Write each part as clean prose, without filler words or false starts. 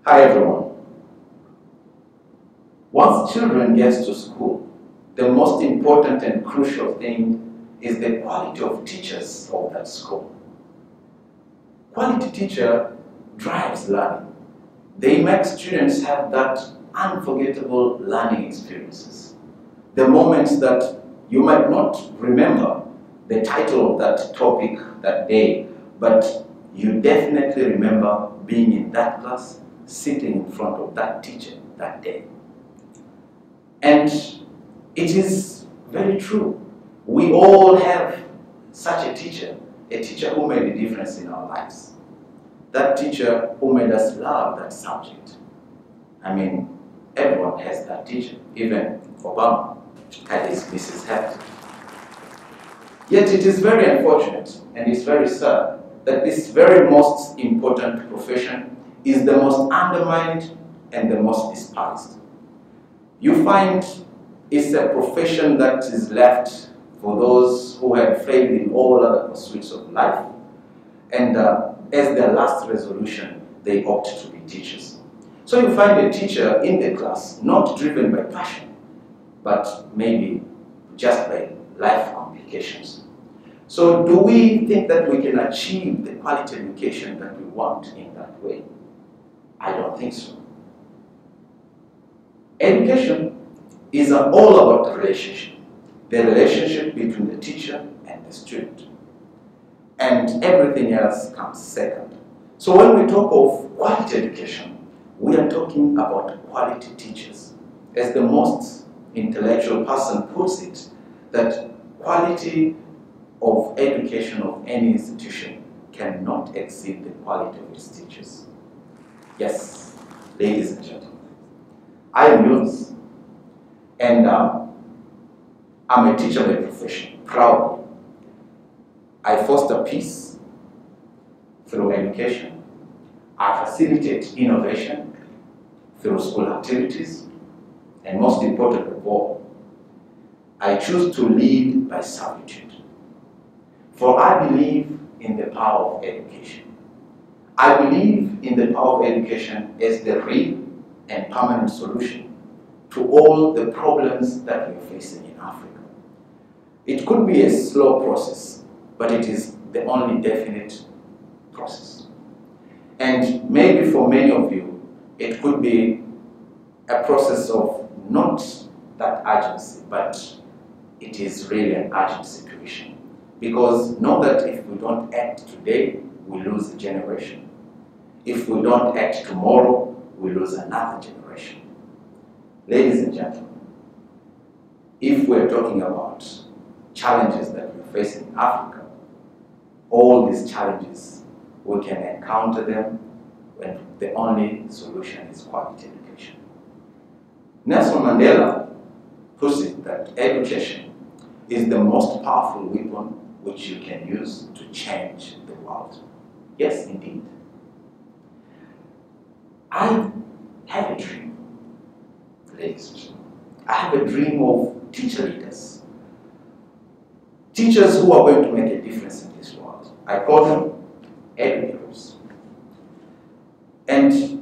Hi everyone. Once children get to school, the most important and crucial thing is the quality of teachers of that school. Quality teacher drives learning. They make students have that unforgettable learning experiences. The moments that you might not remember the title of that topic that day, but you definitely remember being in that class, sitting in front of that teacher that day. And it is very true. We all have such a teacher who made a difference in our lives. That teacher who made us love that subject. I mean, everyone has that teacher, even Obama had his Mrs. Heft. Yet it is very unfortunate and it's very sad that this very most important profession is the most undermined and the most despised. You find it's a profession that is left for those who have failed in all other pursuits of life, and as their last resolution, they opt to be teachers. So you find a teacher in the class not driven by passion, but maybe just by life complications. So do we think that we can achieve the quality education that we want in that way? I don't think so. Education is all about the relationship between the teacher and the student. And everything else comes second. So when we talk of quality education, we are talking about quality teachers. As the most intellectual person puts it, that quality of education of any institution cannot exceed the quality of its teachers. Yes, ladies and gentlemen, I am Yunus, and I'm a teacher by profession, proudly. I foster peace through education. I facilitate innovation through school activities, and most important of all, I choose to lead by servitude. For I believe in the power of education. I believe in the power of education as the real and permanent solution to all the problems that we are facing in Africa. It could be a slow process, but it is the only definite process. And maybe for many of you, it could be a process of not that urgency, but it is really an urgent situation. Because know that if we don't act today, we lose a generation. If we don't act tomorrow, we lose another generation. Ladies and gentlemen, if we're talking about challenges that we're facing in Africa, all these challenges, we can encounter them when the only solution is quality education. Nelson Mandela puts it that education is the most powerful weapon which you can use to change the world. Yes, indeed. I have a dream, ladies and gentlemen. I have a dream of teacher leaders. Teachers who are going to make a difference in this world. I call them Edu-heroes. And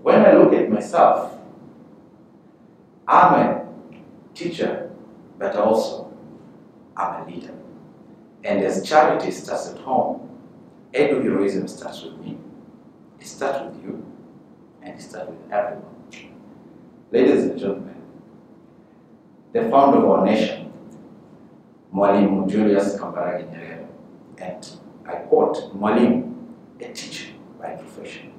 when I look at myself, I'm a teacher, but also I'm a leader. And as charity starts at home, Edu-heroism starts with me. It starts with you, and it starts with everyone. Ladies and gentlemen, the founder of our nation, Mwalimu Julius Kambarage Nyerere, and I quote, Mwalimu, a teacher by profession.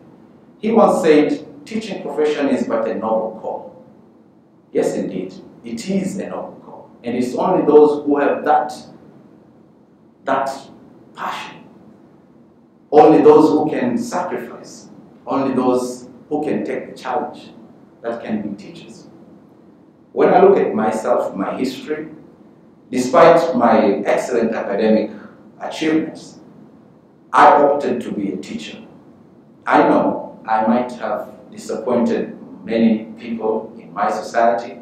He once said, teaching profession is but a noble call. Yes, indeed, it is a noble call. And it's only those who have that passion, only those who can sacrifice, only those who can take the challenge that can be teachers. When I look at myself, my history, despite my excellent academic achievements, I opted to be a teacher. I know I might have disappointed many people in my society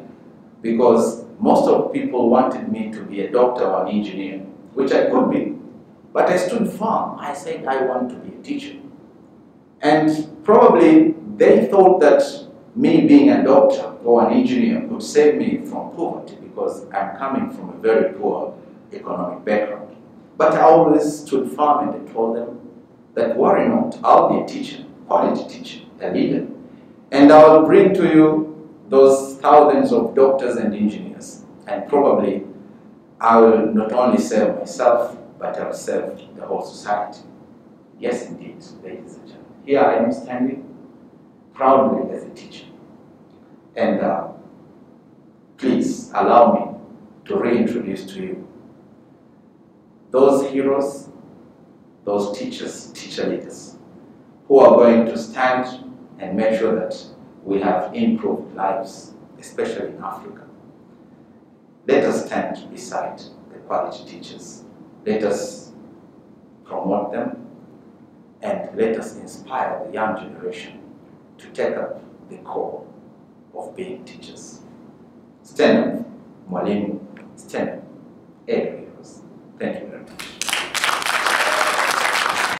because most of people wanted me to be a doctor or an engineer, which I could be. But I stood firm. I said I want to be a teacher. And probably they thought that me being a doctor or an engineer could save me from poverty because I'm coming from a very poor economic background. But I always stood firm and I told them that worry not, I'll be a teacher, quality teacher, a leader. And I'll bring to you those thousands of doctors and engineers. And probably I will not only serve myself, but I will serve the whole society. Yes, indeed, ladies and gentlemen. Here I am standing proudly as a teacher. And please allow me to reintroduce to you those heroes, those teachers, teacher leaders, who are going to stand and make sure that we have improved lives, especially in Africa. Let us stand beside the quality teachers. Let us promote them, and let us inspire the young generation to take up the call of being teachers. Stand up, Mwalimu, stand up, Edu-heroes. Thank you very much.